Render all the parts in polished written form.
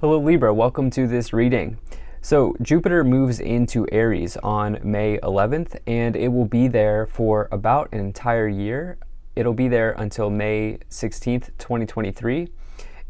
Hello Libra, welcome to this reading. So Jupiter moves into Aries on May 11th and it will be there for about an entire year. It'll be there until May 16th, 2023.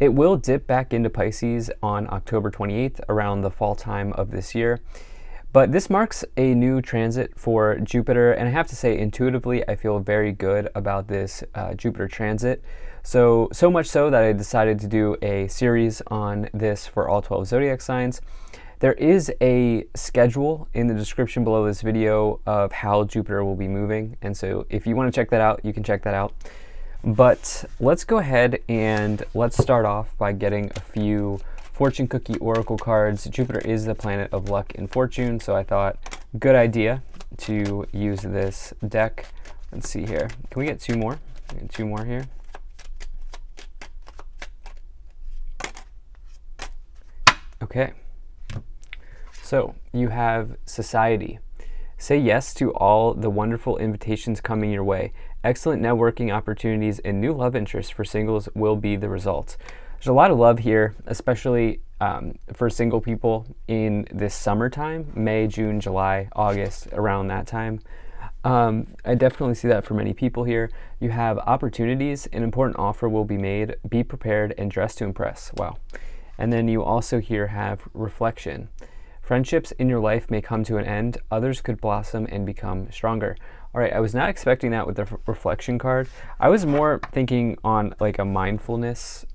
It will dip back into Pisces on October 28th around the fall time of this year. But this marks a new transit for Jupiter, and I have to say, intuitively, I feel very good about this Jupiter transit. So much so that I decided to do a series on this for all 12 zodiac signs. There is a schedule in the description below this video of how Jupiter will be moving, and so if you want to check that out, you can check that out. But let's go ahead and let's start off by getting a few fortune cookie oracle cards. Jupiter is the planet of luck and fortune, so I thought good idea to use this deck. Let's see here. Can we get two more? Two more here. Okay. So you have society. Say yes to all the wonderful invitations coming your way. Excellent networking opportunities and new love interests for singles will be the result. There's a lot of love here, especially for single people in this summertime, May, June, July, August, around that time. I definitely see that for many people here. You have opportunities, an important offer will be made, be prepared and dress to impress. Wow. And then you also here have reflection. Friendships in your life may come to an end, others could blossom and become stronger. All right, I was not expecting that with the reflection card. I was more thinking on like a mindfulness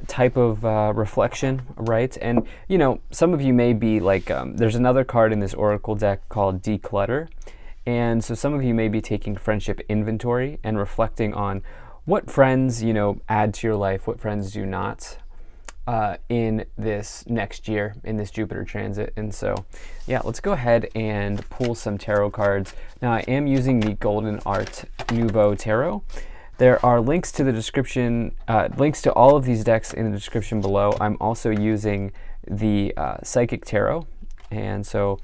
type of reflection, right? And you know, some of you may be like, there's another card in this oracle deck called declutter, and so some of you may be taking friendship inventory and reflecting on what friends, you know, add to your life, what friends do not in this next year, in this Jupiter transit. And so yeah, let's go ahead and pull some tarot cards. Now I am using the Golden Art Nouveau Tarot. There are links to the description, links to all of these decks in the description below. I'm also using the Psychic Tarot, and so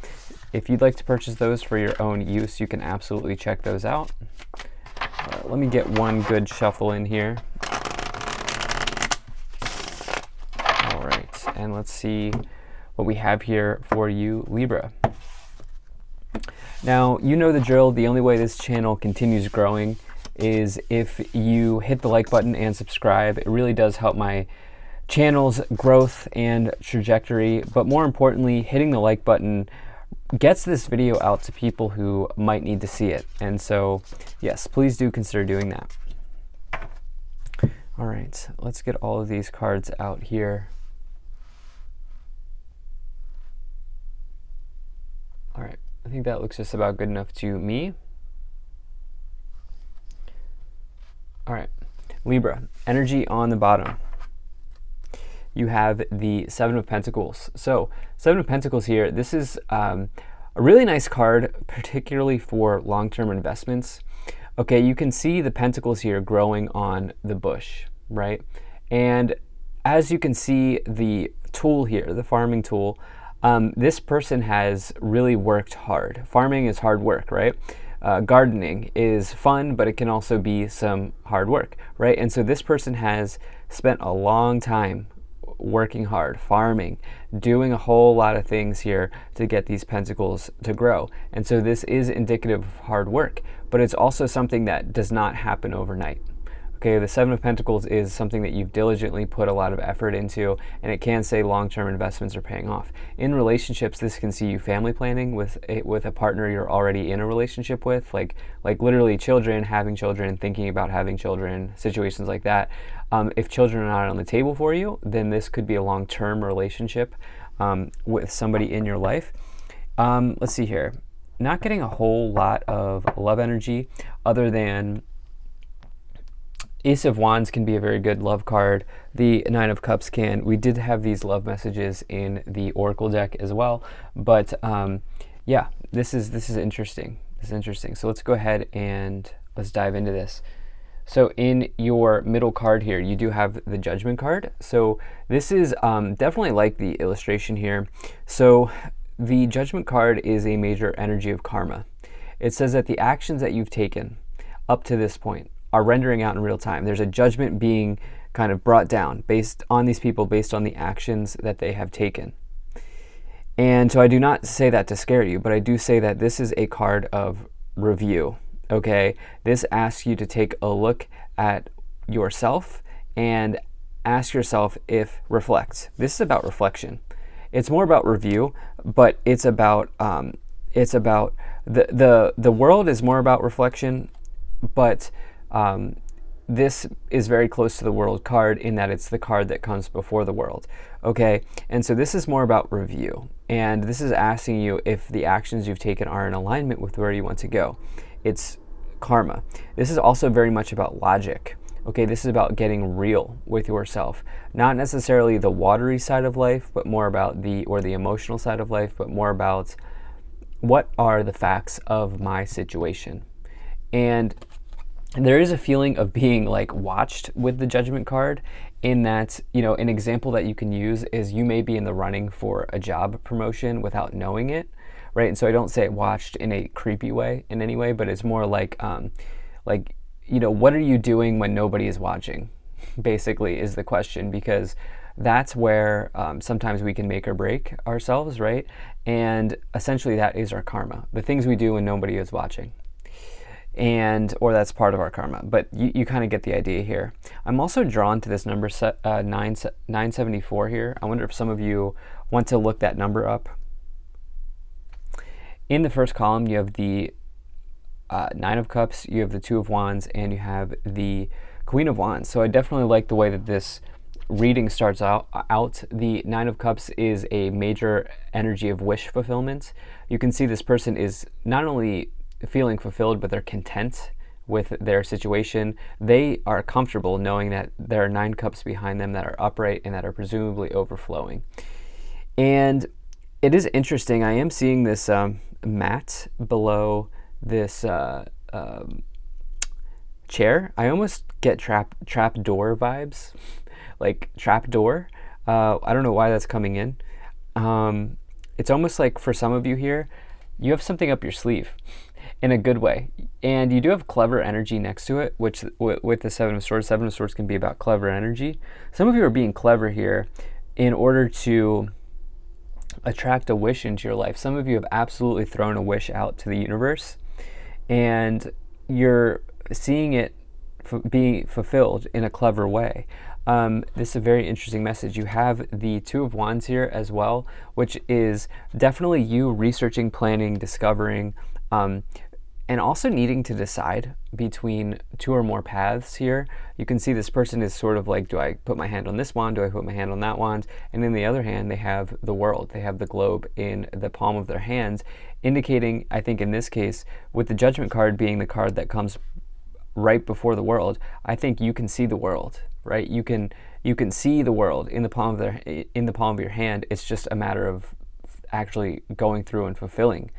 if you'd like to purchase those for your own use, you can absolutely check those out. Let me get one good shuffle in here. All right, and let's see what we have here for you, Libra. Now, you know the drill. The only way this channel continues growing is if you hit the like button and subscribe. It really does help my channel's growth and trajectory, but more importantly, hitting the like button gets this video out to people who might need to see it. And so, yes, please do consider doing that. All right, let's get all of these cards out here. All right, I think that looks just about good enough to me. All right, Libra, energy on the bottom. You have the Seven of Pentacles. So Seven of Pentacles here, this is a really nice card, particularly for long-term investments. Okay, you can see the pentacles here growing on the bush, right? And as you can see the tool here, the farming tool, this person has really worked hard. Farming is hard work, right? Gardening is fun, but it can also be some hard work, right? And so this person has spent a long time working hard, farming, doing a whole lot of things here to get these pentacles to grow. And so this is indicative of hard work, but it's also something that does not happen overnight. Okay, the Seven of Pentacles is something that you've diligently put a lot of effort into, and it can say long-term investments are paying off. In relationships, this can see you family planning with a partner you're already in a relationship with, like literally children, having children, thinking about having children, situations like that. If children are not on the table for you, then this could be a long-term relationship with somebody in your life. Let's see here. Not getting a whole lot of love energy other than Ace of Wands can be a very good love card. The Nine of Cups can. We did have these love messages in the Oracle deck as well, but yeah, this is interesting. This is interesting. So let's go ahead and let's dive into this. So in your middle card here, you do have the Judgment card. So this is definitely like the illustration here. So the Judgment card is a major energy of karma. It says that the actions that you've taken up to this point are rendering out in real time. There's a judgment being kind of brought down based on these people, based on the actions that they have taken. And so I do not say that to scare you, but I do say that this is a card of review, okay? This asks you to take a look at yourself and ask yourself if reflect. This is about reflection. It's more about review, but it's about the world is more about reflection, but this is very close to the world card in that it's the card that comes before the world, okay? And so this is more about review, and this is asking you if the actions you've taken are in alignment with where you want to go. It's karma. This is also very much about logic, okay? This is about getting real with yourself, not necessarily the watery side of life, but more about the emotional side of life, but more about what are the facts of my situation. And there is a feeling of being like watched with the Judgment card, in that, you know, an example that you can use is you may be in the running for a job promotion without knowing it, right? And so I don't say watched in a creepy way in any way, but it's more like, you know, what are you doing when nobody is watching, basically, is the question, because that's where sometimes we can make or break ourselves, right? And essentially that is our karma, the things we do when nobody is watching. Or that's part of our karma, but you kind of get the idea here. I'm also drawn to this number 974 here. I wonder if some of you want to look that number up. In the first column, you have the Nine of Cups, you have the Two of Wands, and you have the Queen of Wands. So I definitely like the way that this reading starts out. The Nine of Cups is a major energy of wish fulfillment. You can see this person is not only feeling fulfilled, but they're content with their situation. They are comfortable knowing that there are 9 cups behind them that are upright and that are presumably overflowing. And it is interesting, I am seeing this mat below this chair. I almost get trap door vibes, like trap door. I don't know why that's coming in. It's almost like for some of you here, you have something up your sleeve in a good way, and you do have clever energy next to it, which with the Seven of Swords can be about clever energy. Some of you are being clever here in order to attract a wish into your life. Some of you have absolutely thrown a wish out to the universe, and you're seeing it being fulfilled in a clever way. This is a very interesting message. You have the Two of Wands here as well, which is definitely you researching, planning, discovering, and also needing to decide between 2 or more paths here. You can see this person is sort of like, do I put my hand on this wand? Do I put my hand on that wand? And in the other hand, they have the world. They have the globe in the palm of their hands, indicating, I think in this case, with the Judgment card being the card that comes right before the world, I think you can see the world, right? You can see the world in the palm of your hand. It's just a matter of actually going through and fulfilling,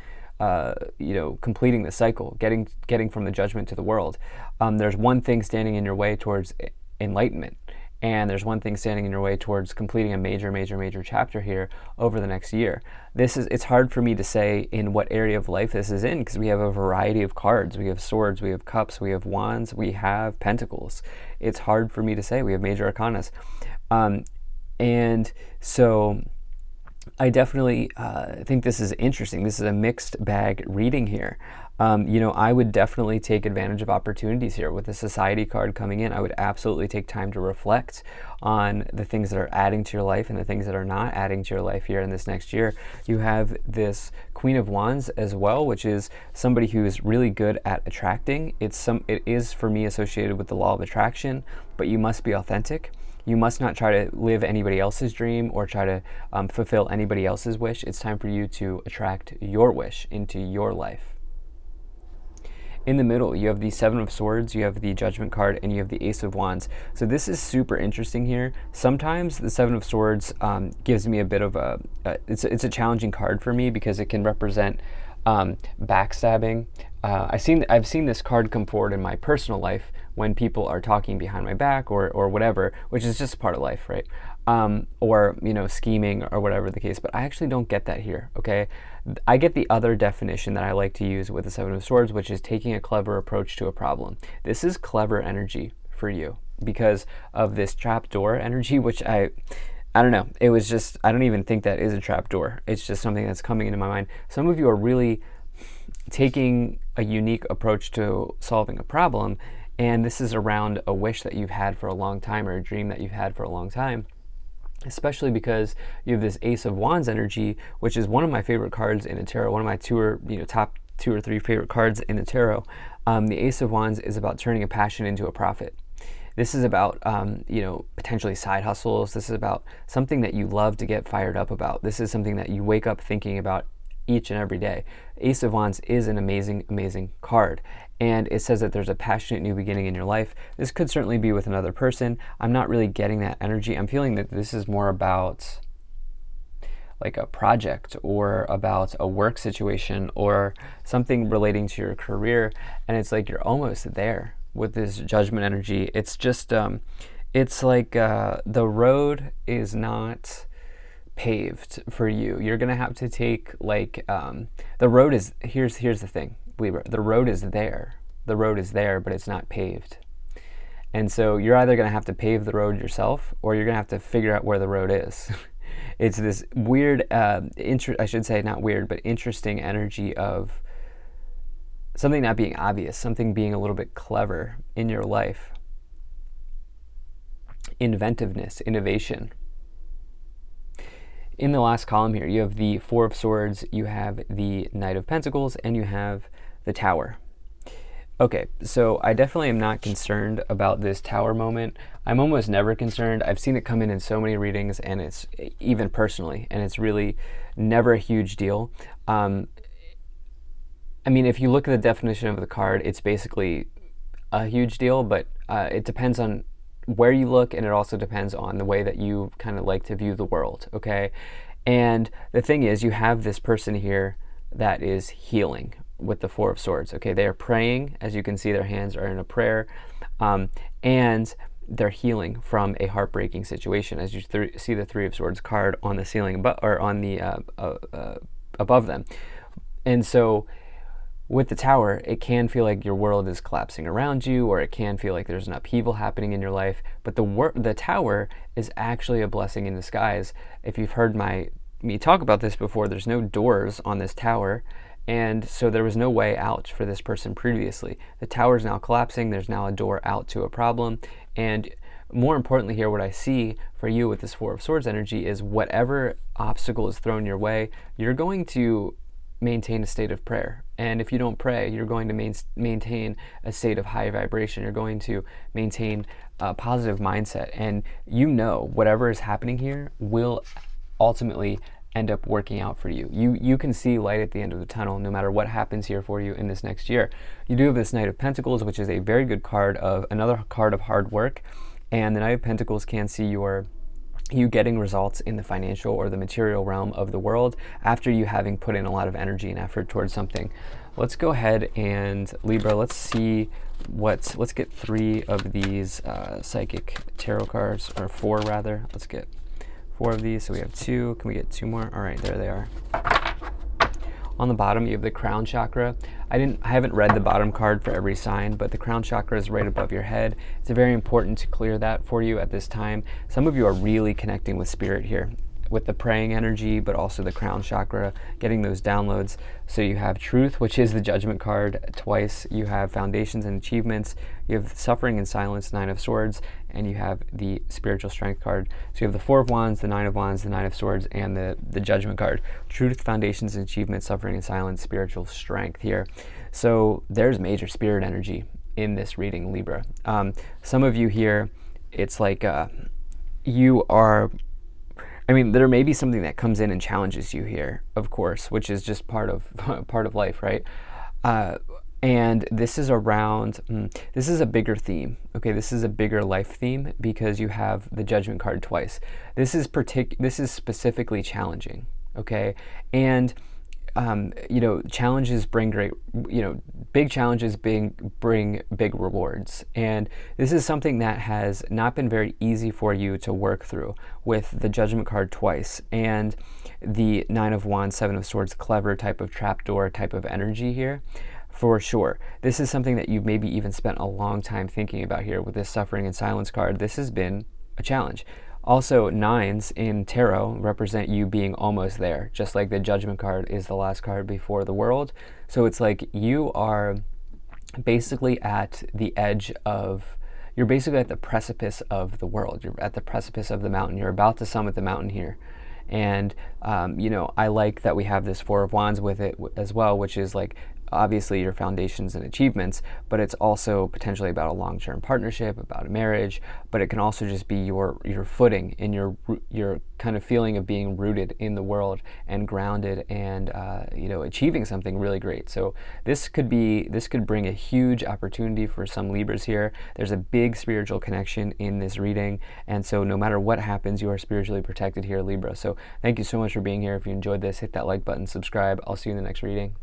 completing the cycle, getting from the Judgment to the world. There's one thing standing in your way towards enlightenment, and there's one thing standing in your way towards completing a major chapter here over the next year. It's hard for me to say in what area of life this is in, because we have a variety of cards. We have swords, we have cups, we have wands, we have pentacles. It's hard for me to say. We have major arcanas. And so I definitely think this is interesting. This is a mixed bag reading here. I would definitely take advantage of opportunities here. With the Society card coming in, I would absolutely take time to reflect on the things that are adding to your life and the things that are not adding to your life here in this next year. You have this Queen of Wands as well, which is somebody who is really good at attracting. It is for me associated with the law of attraction, but you must be authentic. You must not try to live anybody else's dream or try to fulfill anybody else's wish. It's time for you to attract your wish into your life. In the middle, you have the Seven of Swords, you have the Judgment card, and you have the Ace of Wands. So this is super interesting here. Sometimes the Seven of Swords gives me a bit of it's a challenging card for me because it can represent backstabbing. I've seen this card come forward in my personal life when people are talking behind my back or whatever, which is just part of life, right? Or scheming or whatever the case. But I actually don't get that here, okay? I get the other definition that I like to use with the Seven of Swords, which is taking a clever approach to a problem. This is clever energy for you. because of this trapdoor energy, which I don't know. It was just, I don't even think that is a trapdoor. It's just something that's coming into my mind. Some of you are really taking a unique approach to solving a problem, and this is around a wish that you've had for a long time, or a dream that you've had for a long time, especially because you have this Ace of Wands energy, which is one of my favorite cards in the tarot, one of my top 2 or 3 favorite cards in the tarot. The Ace of Wands is about turning a passion into a profit. This is about, potentially side hustles. This is about something that you love to get fired up about. This is something that you wake up thinking about each and every day. Ace of Wands is an amazing, amazing card. And it says that there's a passionate new beginning in your life. This could certainly be with another person. I'm not really getting that energy. I'm feeling that this is more about like a project, or about a work situation, or something relating to your career. And it's like you're almost there with this Judgment energy. It's just, it's like the road is not paved for you. You're gonna have to take the road is, here's the thing, Libra, the road is there. The road is there, but it's not paved. And so you're either gonna have to pave the road yourself, or you're gonna have to figure out where the road is. It's this weird, I should say not weird, but interesting energy of something not being obvious, something being a little bit clever in your life. Inventiveness, innovation. In the last column here, you have the Four of Swords, you have the Knight of Pentacles, and you have the Tower. Okay, so I definitely am not concerned about this Tower moment. I'm almost never concerned. I've seen it come in so many readings, and it's even personally, and it's really never a huge deal. I mean, if you look at the definition of the card, it's basically a huge deal, but it depends on where you look, and it also depends on the way that you kind of like to view the world, okay? And the thing is, you have this person here that is healing with the Four of Swords, okay? They are praying. As you can see, their hands are in a prayer, and they're healing from a heartbreaking situation. As you see the Three of Swords card on the ceiling, or on the above them. And so with the Tower, it can feel like your world is collapsing around you, or it can feel like there's an upheaval happening in your life. But the Tower is actually a blessing in disguise. If you've heard me talk about this before, there's no doors on this Tower, and so there was no way out for this person previously. The Tower is now collapsing. There's now a door out to a problem. And more importantly here, what I see for you with this Four of Swords energy is whatever obstacle is thrown your way, you're going to maintain a state of prayer. And if you don't pray, you're going to maintain a state of high vibration. You're going to maintain a positive mindset. And whatever is happening here will ultimately end up working out for you. You can see light at the end of the tunnel no matter what happens here for you in this next year. You do have this Knight of Pentacles, which is a very good card, another card of hard work. And the Knight of Pentacles can see you getting results in the financial or the material realm of the world after you having put in a lot of energy and effort towards something. Let's go ahead and, Libra, let's get 3 of these psychic tarot cards, or 4 rather. Let's get 4 of these. So we have 2. Can we get 2 more? All right, there they are. On the bottom, you have the crown chakra. I haven't read the bottom card for every sign, but the crown chakra is right above your head. It's very important to clear that for you at this time. Some of you are really connecting with spirit here, with the praying energy, but also the crown chakra, getting those downloads. So you have truth, which is the Judgment card twice. You have foundations and achievements. You have suffering and silence, Nine of Swords, and you have the spiritual strength card. So you have the Four of Wands, the Nine of Wands, the Nine of Swords, and the Judgment card. Truth, foundations and achievements, suffering and silence, spiritual strength here. So there's major spirit energy in this reading, Libra. Some of you here, it's like you are, there may be something that comes in and challenges you here, of course, which is just part of life, right? And this is this is a bigger theme, okay? This is a bigger life theme because you have the Judgment card twice. This is specifically challenging, okay? And challenges bring big challenges bring big rewards. And this is something that has not been very easy for you to work through with the Judgment card twice and the Nine of Wands, Seven of Swords, clever type of trapdoor type of energy here. For sure. This is something that you've maybe even spent a long time thinking about here with this suffering and silence card. This has been a challenge. Also, nines in tarot represent you being almost there, just like the judgment card is the last card before the world. So it's like you are basically at the edge of, you're basically at the precipice of the world. You're at the precipice of the mountain. You're about to summit the mountain here. And, I like that we have this Four of Wands with it as well, which is like obviously your foundations and achievements, but it's also potentially about a long-term partnership, about a marriage, but it can also just be your footing and your kind of feeling of being rooted in the world and grounded and achieving something really great. So this could bring a huge opportunity for some Libras here. There's a big spiritual connection in this reading, and so no matter what happens, you are spiritually protected here, Libra. So thank you so much for being here. If you enjoyed this, hit that like button, subscribe. I'll see you in the next reading.